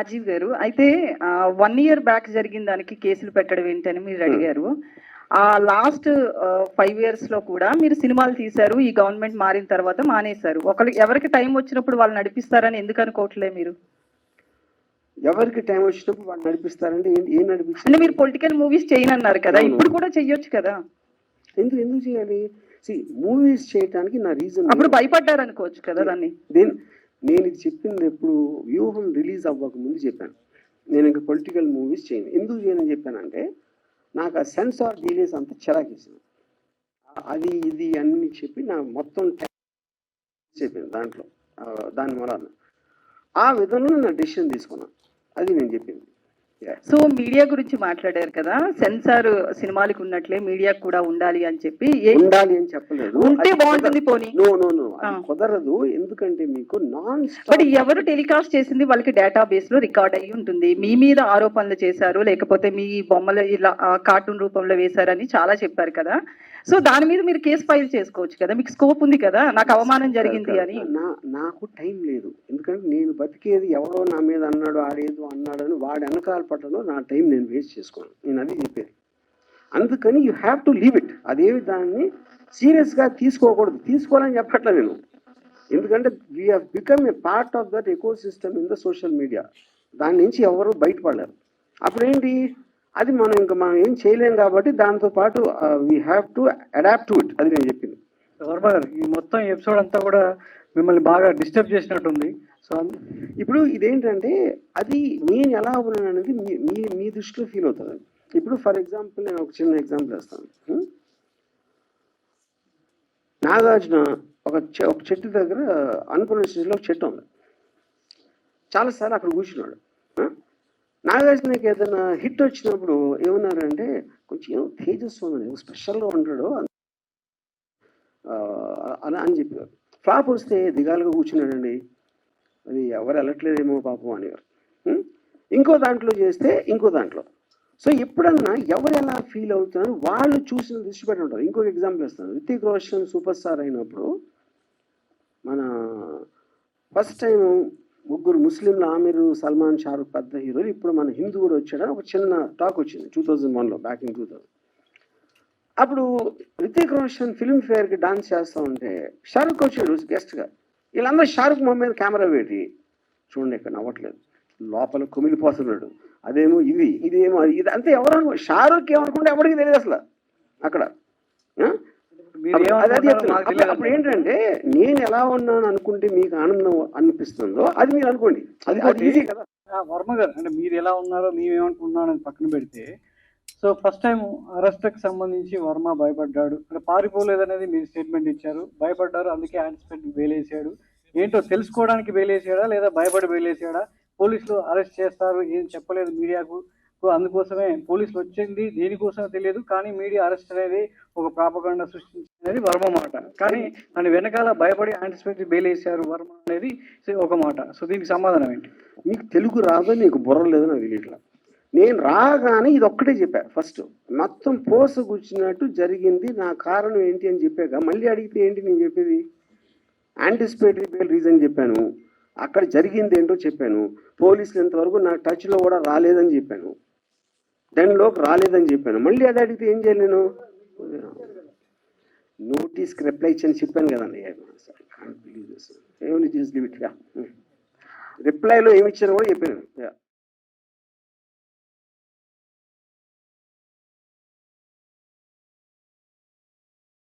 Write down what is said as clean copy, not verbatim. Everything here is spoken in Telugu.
అజీవ్ గారు, అయితే 1 year బ్యాక్ జరిగిన దానికి కేసులు పెట్టడం ఏంటని మీరు అడిగారు. లాస్ట్ 5 years లో కూడా మీరు సినిమాలు తీశారు, ఈ గవర్నమెంట్ మారిన తర్వాత మానేశారు. ఎవరికి టైం వచ్చినప్పుడు వాళ్ళు నడిపిస్తారని ఎందుకు అనుకోవట్లే మీరు? ఎవరికి టైం వచ్చినప్పుడు వాళ్ళు నడిపిస్తారంటే ఏం నడిపిస్తారు? అంటే మీరు పొలిటికల్ మూవీస్ చేయనన్నారు కదా, ఇప్పుడు కూడా చెయ్యొచ్చు కదా. ఎందుకు చేయాలి? మూవీస్ చేయడానికి నా రీజన్. అప్పుడు భయపడ్డారు అనుకోవచ్చు కదా దాన్ని. నేను ఇది చెప్పింది ఎప్పుడు వ్యూహం రిలీజ్ అవ్వక ముందు చెప్పాను. నేను ఇంకా పొలిటికల్ మూవీస్ చేయను. ఎందుకు చేయనని చెప్పానంటే నాకు ఆ సెన్సార్ డీలేస్ అంతా చిరాకేసింది. అది ఇది అన్ని చెప్పి నా మొత్తం చెప్పింది దాంట్లో. దాని వలన ఆ విధంగా నా డెసిషన్ తీసుకున్నాను. అది నేను చెప్పింది. సో మీడియా గురించి మాట్లాడారు కదా, సెన్సార్ సినిమాలకు ఉన్నట్లే మీడియాకు కూడా ఉండాలి అని చెప్పి. ఉండాలి అని చెప్పలేదు, ఉంటే బాగుంటుంది. పోనీ నో కుదరదు. ఎందుకంటే మీకు బట్ ఎవరు టెలికాస్ట్ చేసింది వాళ్ళకి డేటాబేస్ లో రికార్డ్ అయ్యి ఉంటుంది. మీ మీద ఆరోపణలు చేశారు, లేకపోతే మీ బొమ్మలు ఇలా కార్టూన్ రూపంలో వేశారని చాలా చెప్పారు కదా. సో దాని మీద మీరు కేసు ఫైల్ చేసుకోవచ్చు కదా, మీకు స్కోప్ ఉంది కదా. నాకు అవమానం జరిగింది అని. నాకు టైం లేదు. ఎందుకంటే నేను బతికేది ఎవరో నా మీద అన్నాడు, ఆడేదో అన్నాడని వాడు వెనకాల పట్టడం నా టైం నేను వేస్ట్ చేసుకోను. నేను అది చెప్పేది. అందుకని you have to leave it. అదేవి దాన్ని సీరియస్గా తీసుకోకూడదు. తీసుకోవాలని చెప్పట్లే నేను. ఎందుకంటే we have become a part of that ecosystem in the social media. దాని నుంచి ఎవరు బయటపడలేరు. అప్పుడేంటి, అది మనం ఏం చేయలేం కాబట్టి దాంతోపాటు we have to adapt to it. అది నేను చెప్పింది. వర్మ గారు, ఈ మొత్తం ఎపిసోడ్ అంతా కూడా మిమ్మల్ని బాగా డిస్టర్బ్ చేసినట్టుంది. సో ఇప్పుడు ఇదేంటంటే అది నేను ఎలా ఉన్నాను అనేది మీ దృష్టిలో ఫీల్ అవుతుంది. ఇప్పుడు ఫర్ ఎగ్జాంపుల్ నేను ఒక చిన్న ఎగ్జాంపుల్ వేస్తాను. నాగార్జున ఒక చెట్టు దగ్గర అనుకున్న స్టేజ్లో ఒక చెట్టు ఉంది. చాలాసార్లు అక్కడ కూర్చున్నాడు. నాగార్జునకి ఏదైనా హిట్ వచ్చినప్పుడు ఏమన్నారంటే కొంచెం ఏమో తేజస్సు ఉంది, స్పెషల్గా ఉంటాడు అలా అని చెప్పారు. ఫ్లాప్ వస్తే దిగాలుగా కూర్చున్నాడండి, అది ఎవరు వెళ్ళట్లేదేమో పాపం అనేవారు. ఇంకో దాంట్లో చేస్తే ఇంకో దాంట్లో. సో ఎప్పుడన్నా ఎవరు ఎలా ఫీల్ అవుతున్నారు వాళ్ళు చూసిన దృష్టి పెట్టి ఉంటారు. ఇంకొక ఎగ్జాంపుల్ ఇస్తాను. రితిక్ రోషన్ సూపర్ స్టార్ అయినప్పుడు మన ఫస్ట్ టైం ముగ్గురు ముస్లింలు, ఆమిర్, సల్మాన్, షారుఖ్ పెద్ద హీరోలు. ఇప్పుడు మన హిందూ కూడా వచ్చాడని ఒక చిన్న టాక్ వచ్చింది 2001లో, బ్యాక్ ఇన్ 2000. అప్పుడు రితిక్ రోషన్ ఫిల్మ్ఫేర్కి డాన్స్ చేస్తూ ఉంటే షారుఖ్ వచ్చాడు గెస్ట్గా. వీళ్ళందరూ షారుఖ్ మొహం మీద కెమెరా పెట్టి చూడండి ఇక్కడ నవ్వట్లేదు, లోపల కుమిలిపోతున్నాడు, అదేమో ఇదేమో ఇది అంతే. ఎవరు షారుఖ్ ఏమనుకుంటే ఎవరికి తెలియదు అసలు అక్కడ. అప్పుడు ఏంటంటే నేను ఎలా ఉన్నాను అనుకుంటే మీకు ఆనందం అనిపిస్తుందో అది మీరు అనుకోండి. అది ఈజీ కదా. వర్మ గారు, అంటే మీరు ఎలా ఉన్నారో మేమేమనుకుంటున్నాం అని పక్కన పెడితే, సో ఫస్ట్ టైం అరెస్ట్కి సంబంధించి వర్మ భయపడ్డాడు, అంటే పారిపోలేదనేది మీరు స్టేట్మెంట్ ఇచ్చారు. భయపడ్డారు, అందుకే యాంటిసిపేట్ బెయిలేసాడు. ఏంటో తెలుసుకోవడానికి బెయిలేసాడా లేదా భయపడి బెయిలేసాడా? పోలీసులు అరెస్ట్ చేస్తారు ఏం చెప్పలేదు మీడియాకు, అందుకోసమే పోలీసులు వచ్చింది దేనికోసమో తెలియదు, కానీ మీడియా అరెస్ట్ అనేది ఒక ప్రాపగండా సృష్టించినది వర్మ మాట. కానీ దాని వెనకాల భయపడి యాంటిసిపేటరీ బెయిల్ వేశారు వర్మ అనేది ఒక మాట. సో దీనికి సమాధానం ఏంటి? మీకు తెలుగు రాదో, నీకు బుర్ర లేదో నాకు తెలియట్లా. నేను రాగానే ఇది ఒక్కటే చెప్పా. ఫస్ట్ మొత్తం పోస కూర్చున్నట్టు జరిగింది, నా కారణం ఏంటి అని చెప్పాక మళ్ళీ అడిగితే ఏంటి నేను చెప్పేది? యాంటిసిపేటరీ బెయిల్ రీజన్ చెప్పాను, అక్కడ జరిగింది ఏంటో చెప్పాను, పోలీసులు ఇంతవరకు నా టచ్లో కూడా రాలేదని చెప్పాను, దానిలోకి రాలేదని చెప్పాను. మళ్ళీ అది అడిగితే ఏం చేయాలి? నేను నోటీస్కి రిప్లై ఇచ్చని చెప్పాను కదండి. రిప్లైలో ఏమి ఇచ్చారో కూడా చెప్పాను.